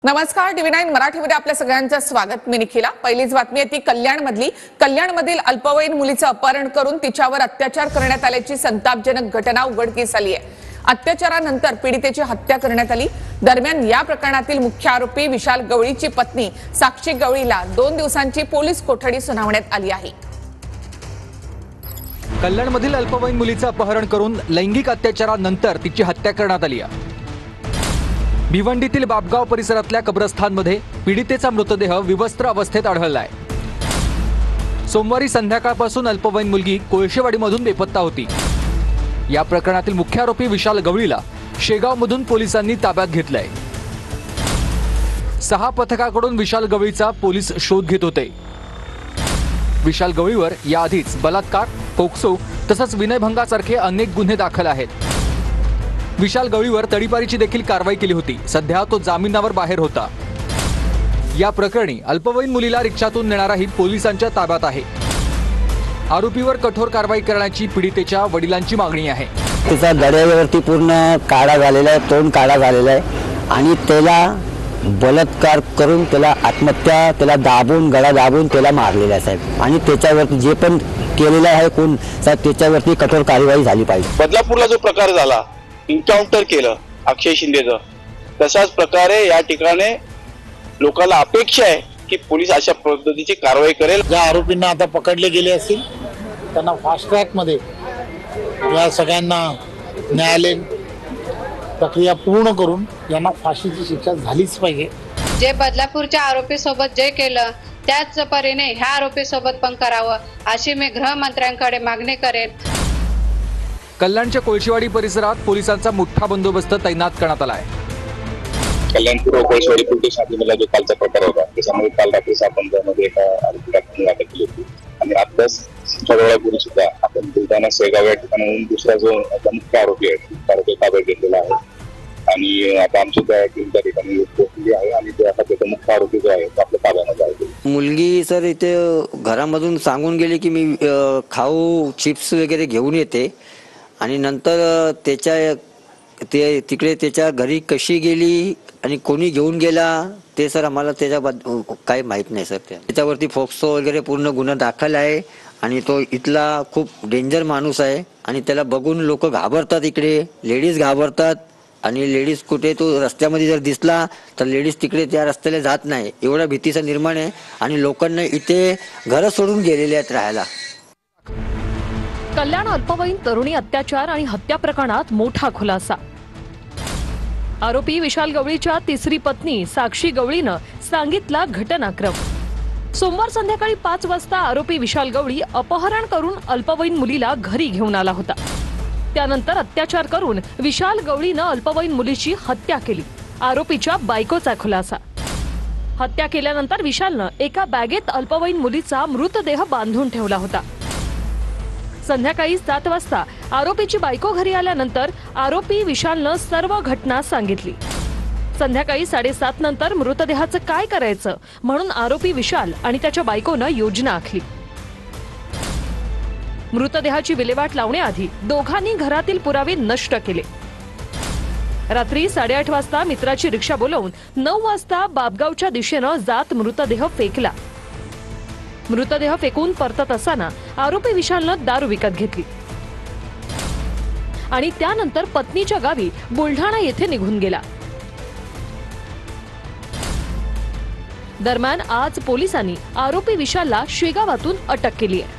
नमस्कार, DV9 मराठीमध्ये आपल्या सगळ्यांचं स्वागत। मी निखिला। पहिलीच बातमी आहे ती कल्याणमधील अल्पवयीन मुलीचं अपहरण करून तिच्यावर अत्याचार करण्यात आल्याची संतापजनक घटना उघडकीस आली आहे। अत्याचारानंतर पीडितेची हत्या करण्यात आली। दरम्यान या प्रकरणातील मुख्य आरोपी विशाल गवळीची पत्नी साक्षी गवळीला 2 दिवसांची पोलीस कोठडी सुनावण्यात आली आहे। कल्याणमधील अल्पवयीन मुलीचं अपहरण करून लैंगिक अत्याचारानंतर तिची हत्या करण्यात आली आहे। भिवंडीतील बापगाव परिसरातल्या कब्रस्थानमध्ये पीडितेचा मृतदेह विवस्त्र अवस्थेत आढळलाय। सोमवारी संध्याकाळपासून अल्पवयीन मुलगी कोळशेवाडीमधून बेपत्ता होती। या प्रकरणातील मुख्य आरोपी विशाल गवळीला शेगावमधून पोलिसांनी ताब्यात घेतलंय। 6 पथकाकडून विशाल गवळीचा पोलीस शोध घेत होते। विशाल गवळीवर याआधीच बलात्कार, पोक्सो तसंच विनयभंगासारखे अनेक गुन्हे दाखल आहेत। विशाल गवळीवर तडीपारीची देखील कारवाई केली होती। सध्या तो जामिनावर बाहेर होता। या प्रकरणी अल्पवयीन मुलीला रिक्षातून नेणाराही पोलिसांच्या ताब्यात आहे। आरोपीवर कठोर कारवाई करण्याची पीडितेच्या वडिलांची मागणी आहे। तिचा गळ्यावरती पूर्ण काळा झालेला आहे, तोंड काळा झालेला आहे आणि त्याला बलात्कार करून त्याला आत्महत्या, त्याला दाबून गळा दाबून त्याला मारलेला आहे साहेब। आणि त्याच्यावरती जे पण केलेलं आहे कोण साहेब त्याच्यावरती कठोर कारवाई झाली पाहिजे। बदलापूरला जो प्रकार झाला, एन्काउंटर केलं अक्षय शिंदेचं, तशाच प्रकारे या ठिकाणी लोकांना अपेक्षा आहे की पोलीस अशा पद्धतीची कारवाई करेल। ज्या आरोपींना आता पकडले गेले असतील त्यांना फास्ट ट्रॅक मध्ये या सगळ्यांना न्यायालयीन प्रक्रिया पूर्ण करून यांना फाशीची शिक्षा झालीच पाहिजे। जे बदलापूरच्या आरोपी सोबत जे केलं त्याच परीने ह्या आरोपी सोबत पण करावं अशी मी गृहमंत्र्यांकडे मागणी करेन। कल्याणच्या कोळशेवाडी परिसरात पोलिसांचा मोठा बंदोबस्त तैनात करण्यात आला आहे। कल्याणपूर्व कोळशेवाडी पोलीस स्टेशनला जो कालचा प्रकार होता त्याच्यामध्ये काल रात्री आपण त्यामध्ये एका आरोपीला अटक केली होती आणि आताच थोड्या वेळापूर्वी सुद्धा आपण बुलढाणा शेगाव या ठिकाणी दुसरा जो मुख्य आरोपी आहे त्याला ताब्यात घेतलेला आहे आणि आता आमची त्या टीम त्या ठिकाणी पोहोचली आहे आणि ते आता त्याचा मुख्य आरोपी जो आहे तो आपल्या ताब्यामध्ये आहे। मुलगी सर इथे घरामधून सांगून गेली की मी खाऊ चिप्स वगैरे घेऊन येते आणि नंतर तिकडे त्याच्या घरी कशी गेली आणि कोणी घेऊन गेला ते सर आम्हाला त्याच्याबद्दल काही माहित नाही सर। त्याच्यावरती फोक्सो वगैरे पूर्ण गुन्हा दाखल आहे आणि तो इथला खूप डेंजर माणूस आहे आणि त्याला बघून लोक घाबरतात, इकडे लेडीज घाबरतात आणि लेडीज कुठे तो रस्त्यामध्ये जर दिसला तर लेडीज तिकडे त्या रस्त्याला जात नाही, एवढा भीतीचा निर्माण आहे आणि लोकांना इथे घर सोडून गेलेले आहेत राहायला। कल्याण अल्पवयीन तरुणी अत्याचार आणि हत्या प्रकरणात मोठा खुलासा। आरोपी विशाल गवळीच्या तिसरी पत्नी साक्षी गवळीनं सांगितला घटनाक्रम। सोमवार संध्याकाळी 5 वाजता आरोपी विशाल गवळी अपहरण करून अल्पवयीन मुलीला घरी घेऊन आला होता। त्यानंतर अत्याचार करून विशाल गवळीनं अल्पवयीन मुलीची हत्या केली। आरोपीच्या बायकोचा खुलासा। हत्या केल्यानंतर विशालनं एका बॅगेत अल्पवयीन मुलीचा मृतदेह बांधून ठेवला होता। संध्याकाळी 7 वाजता आरोपीची बायको घरी आल्यानंतर आरोपी विशालनं सर्व घटना सांगितली। संध्याकाळी 7:30 नंतर मृतदेहाचं काय करायचं म्हणून आरोपी विशाल आणि त्याच्या बायकोनं योजना आखली। मृतदेहाची विल्हेवाट लावण्याआधी दोघांनी घरातील पुरावे नष्ट केले। रात्री 8:30 वाजता मित्राची रिक्षा बोलावून 9 वाजता बापगावच्या दिशेनं जात मृतदेह फेकला। मृतदेह फेकून परतत असताना आरोपी विशालनं दारू विकत घेतली आणि त्यानंतर पत्नीच्या गावी बुलढाणा येथे निघून गेला। दरम्यान आज पोलिसांनी आरोपी विशालला शेगावातून अटक केली आहे।